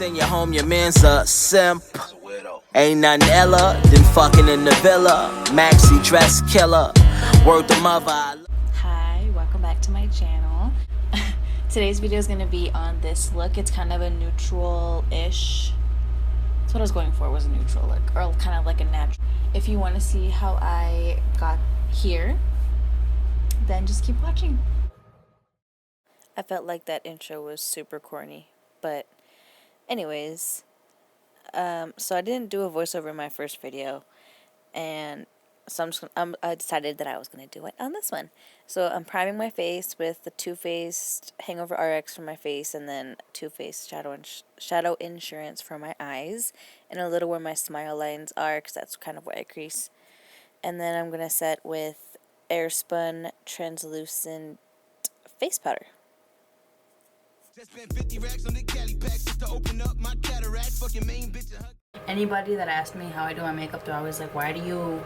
send you home, your man's a simp. Ain't nothing ella than fucking in the villa. Maxi dress killer. Word the mother. Hi, welcome back to my channel. Today's video is going to be on this look. It's kind of a neutral-ish. That's what I was going for, was a neutral look. Or kind of like a natural. If you want to see how I got here, then just keep watching. I felt like that intro was super corny. But anyways, so I didn't do a voiceover in my first video. And so I decided that I was going to do it on this one. So I'm priming my face with the TooFaced Hangover RX for my face, and then TooFaced Shadow Insurance for my eyes, and a little where my smile lines are, because that's kind of where I crease. And then I'm going to set with AirSpun Translucent Face Powder. Anybody that asked me how I do my makeup, they're always like, why do you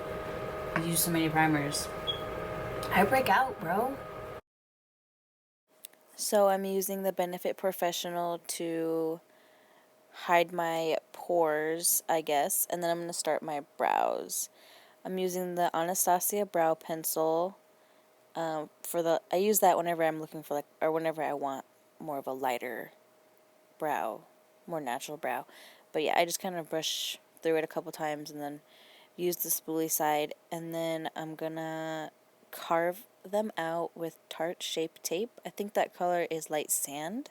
use so many primers? I break out, bro. So I'm using the Benefit Porefessional to hide my pores, I guess, and then I'm going to start my brows. I'm using the Anastasia brow pencil. I use that whenever I'm looking for or whenever I want more of a lighter brow, more natural brow. But yeah, I just kind of brush through it a couple times and then use the spoolie side, and then I'm gonna carve them out with Tarte Shape Tape. I think that color is Light Sand.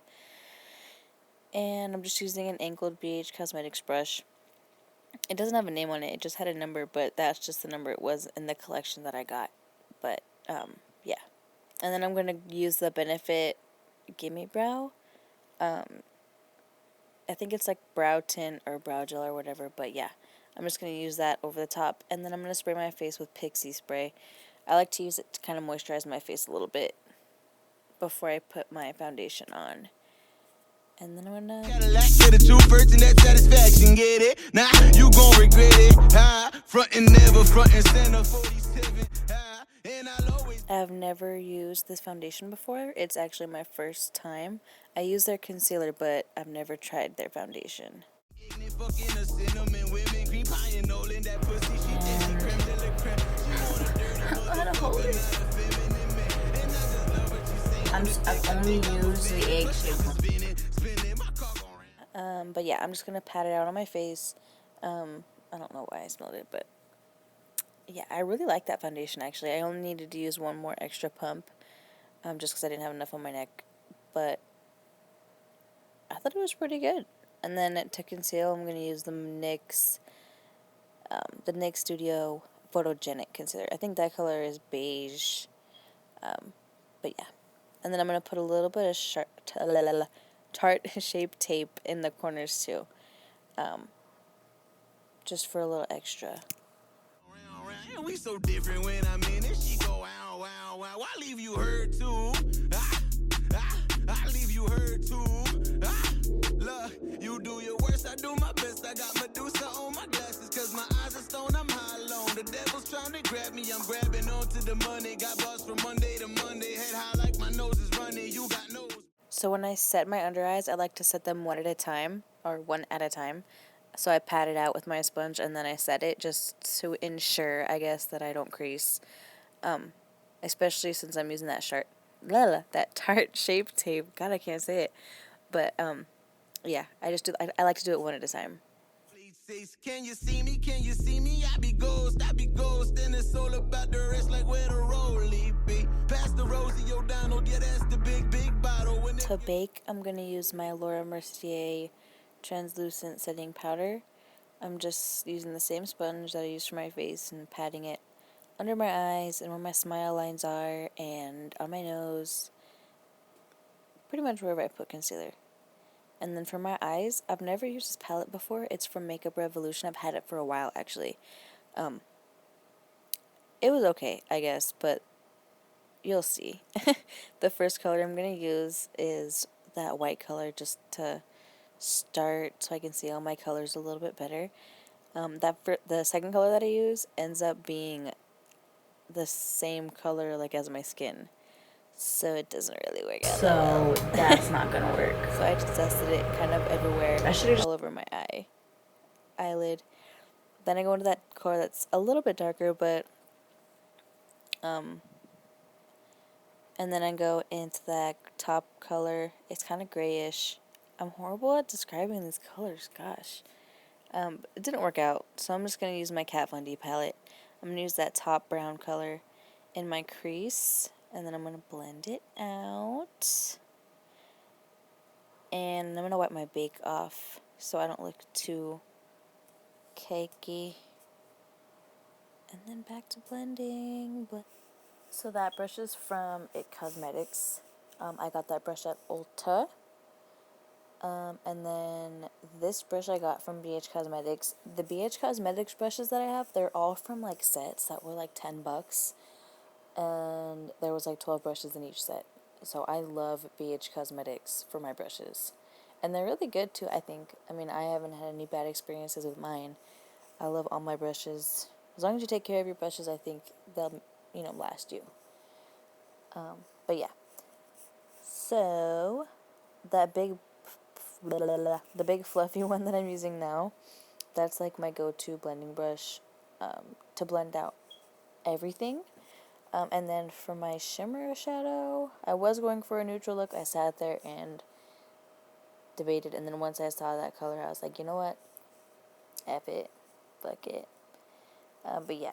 And I'm just using an angled Beige Cosmetics brush. It doesn't have a name on it, it just had a number, but that's just the number it was in the collection that I got. But, yeah. And then I'm gonna use the Benefit GimMe Brow. I think it's like brow tint or brow gel or whatever, but yeah. I'm just going to use that over the top, and then I'm going to spray my face with Pixie spray. I like to use it to kind of moisturize my face a little bit before I put my foundation on. And then I'm gonna get a two first and that satisfaction, get it? Nah, you gon' regret it. Front and never front and center 47. I've never used this foundation before. It's actually my first time. I use their concealer, but I've never tried their foundation. I've only used the egg shape one. But yeah, I'm just gonna pat it out on my face. I don't know why I smelled it, but yeah, I really like that foundation actually. I only needed to use one more extra pump, just because I didn't have enough on my neck, but I thought it was pretty good. And then to conceal, I'm gonna use the NYX Studio Photogenic concealer. I think that color is beige, but yeah. And then I'm gonna put a little bit of Tarte Shape Tape in the corners too, just for a little extra. We so different when I'm in it. She go wow, wow, wow. I leave you hurt too. I leave you hurt too. Look, you do your worst, I do my best. I got Medusa on my glasses, cause my eyes are stone, I'm high alone. The devil's trying to grab me, I'm grabbing onto the money. Got boss from Monday to Monday. Head high like my nose is running. You got nose. So when I set my under eyes, I like to set them one at a time. So I pat it out with my sponge and then I set it just to ensure, I guess, that I don't crease. Especially since I'm using that Tarte Shape Tape. God, I can't say it. But, yeah, I like to do it one at a time. Can you see me? Can you see me? I be ghost, and it's all about the rest, like where the rollie be. Pass the rosy, yo, Donald, yeah, that's the big bottle. To bake, I'm gonna use my Mercier translucent setting powder. I'm just using the same sponge that I use for my face and patting it under my eyes and where my smile lines are and on my nose, pretty much wherever I put concealer. And then for my eyes, I've never used this palette before. It's from Makeup Revolution. I've had it for a while actually. It was okay, I guess, but you'll see. The first color I'm going to use is that white color just to start so I can see all my colors a little bit better. The second color that I use ends up being the same color like as my skin. so it doesn't really work out. So that's not gonna work. So I just dusted it kind of everywhere, I should've just all over my eyelid. Then I go into that color that's a little bit darker, but and then I go into that top color. It's kind of grayish. I'm horrible at describing these colors, gosh. It didn't work out, so I'm just going to use my Kat Von D palette. I'm going to use that top brown color in my crease, and then I'm going to blend it out. And I'm going to wipe my bake off so I don't look too cakey. And then back to blending. So that brush is from It Cosmetics. I got that brush at Ulta. And then this brush I got from BH Cosmetics. The BH Cosmetics brushes that I have, they're all from like sets that were like $10. And there was like 12 brushes in each set. So I love BH Cosmetics for my brushes. And they're really good too, I think. I mean, I haven't had any bad experiences with mine. I love all my brushes. As long as you take care of your brushes, I think they'll, last you. But yeah. So, that the big fluffy one that I'm using now, that's like my go-to blending brush to blend out everything. And then for my shimmer shadow, I was going for a neutral look. I sat there and debated, and then once I saw that color, I was like, you know what? F it. Fuck it. But yeah.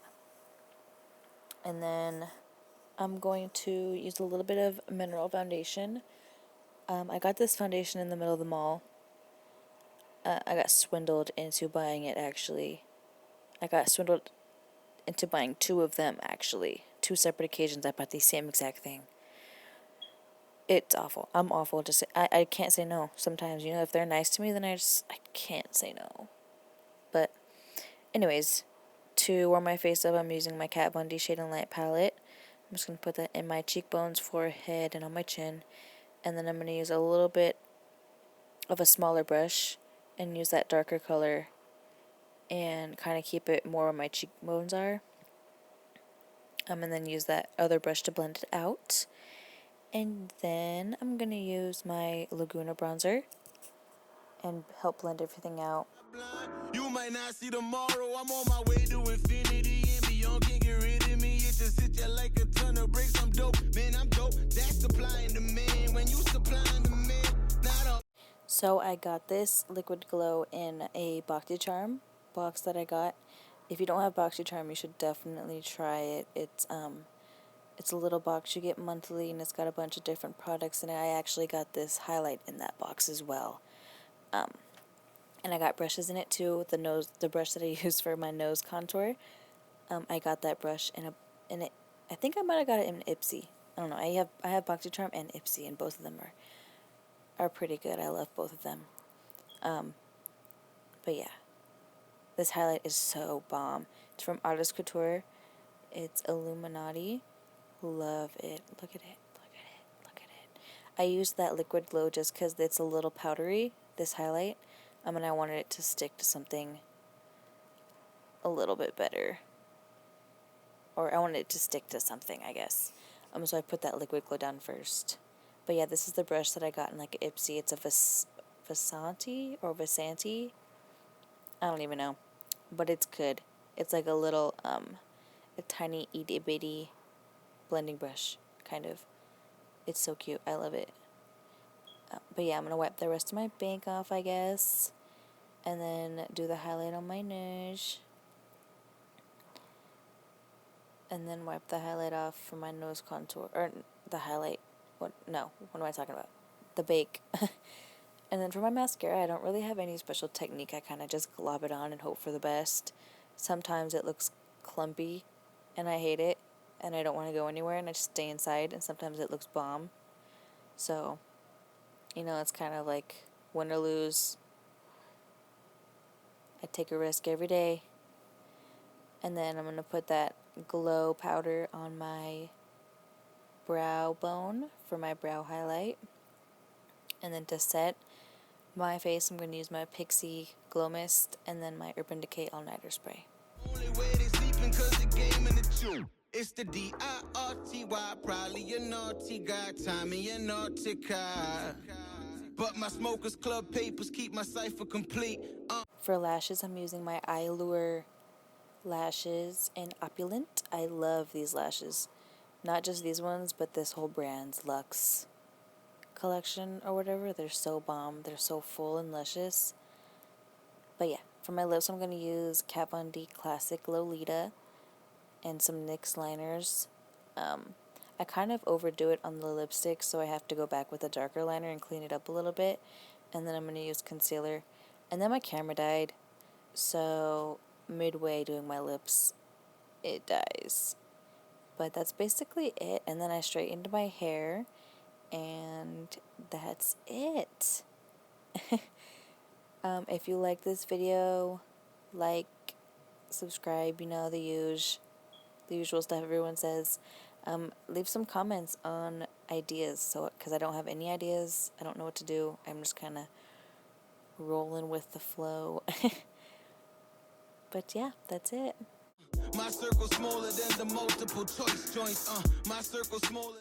And then I'm going to use a little bit of mineral foundation. I got this foundation in the middle of the mall. I got swindled into buying it, actually. I got swindled into buying 2 of them, actually. 2 separate occasions I bought the same exact thing. It's awful. I'm awful. I can't say no sometimes. If they're nice to me, then I can't say no. But anyways, to warm my face up, I'm using my Kat Von D Shade and Light palette. I'm just going to put that in my cheekbones, forehead, and on my chin. And then I'm going to use a little bit of a smaller brush and use that darker color and kind of keep it more where my cheekbones are. And then use that other brush to blend it out. And then I'm going to use my Laguna bronzer and help blend everything out. You might not see tomorrow. I'm on my way to infinity and beyond. Can't get rid of me. It just hit you like a ton of bricks. I'm dope, man. I'm dope. That's supplying demand. When you supplying demand, not a. So I got this liquid glow in a Boxycharm box that I got. If you don't have Boxycharm, you should definitely try it. It's a little box you get monthly, and it's got a bunch of different products in it. I actually got this highlight in that box as well. And I got brushes in it too. The brush that I use for my nose contour. I got that brush in it. I think I might have got it in Ipsy. I don't know. I have Boxycharm and Ipsy, and both of them are pretty good. I love both of them. But yeah, this highlight is so bomb. It's from Artist Couture. It's Illuminati. Love it. Look at it. Look at it. Look at it. I used that liquid glow just because it's a little powdery, this highlight. And I wanted it to stick to something a little bit better. Or I wanted it to stick to something, I guess. So I put that liquid glow down first. But yeah, this is the brush that I got in like Ipsy. It's a Vasanti or Vasanti. I don't even know. But it's good. It's like a little, a tiny itty bitty blending brush, kind of. It's so cute. I love it. But yeah, I'm going to wipe the rest of my bank off, I guess. And then do the highlight on my nose. And then wipe the highlight off from my nose contour. Or the highlight. What am I talking about? The bake. And then for my mascara, I don't really have any special technique. I kind of just glob it on and hope for the best. Sometimes it looks clumpy, and I hate it. And I don't want to go anywhere, and I just stay inside. And sometimes it looks bomb. So, it's kind of like win or lose. I take a risk every day. And then I'm going to put that glow powder on my brow bone for my brow highlight. And then to set my face, I'm going to use my Pixie Glow Mist and then my Urban Decay All Nighter Spray. Only way they sleeping 'cause the game and the tune. It's the D-I-R-T-Y, probably a naughty guy, Tommy a naughty car. But my Smokers Club papers keep my cipher complete. For lashes, I'm using my EyLure lashes in Opulent. I love these lashes. Not just these ones, but this whole brand's Luxe collection or whatever. They're so bomb. They're so full and luscious. But yeah, for my lips, I'm going to use Kat Von D Classic Lolita and some NYX liners. I kind of overdo it on the lipstick, so I have to go back with a darker liner and clean it up a little bit. And then I'm going to use concealer. And then my camera died, so midway doing my lips, it dies. But that's basically it. And then I straightened my hair, and that's it. If you like this video, like, subscribe, you know, the usual stuff everyone says. Leave some comments on ideas, because I don't have any ideas. I don't know what to do. I'm just kind of rolling with the flow. But yeah, that's it. My circle smaller than the multiple choice joints. My circle smaller.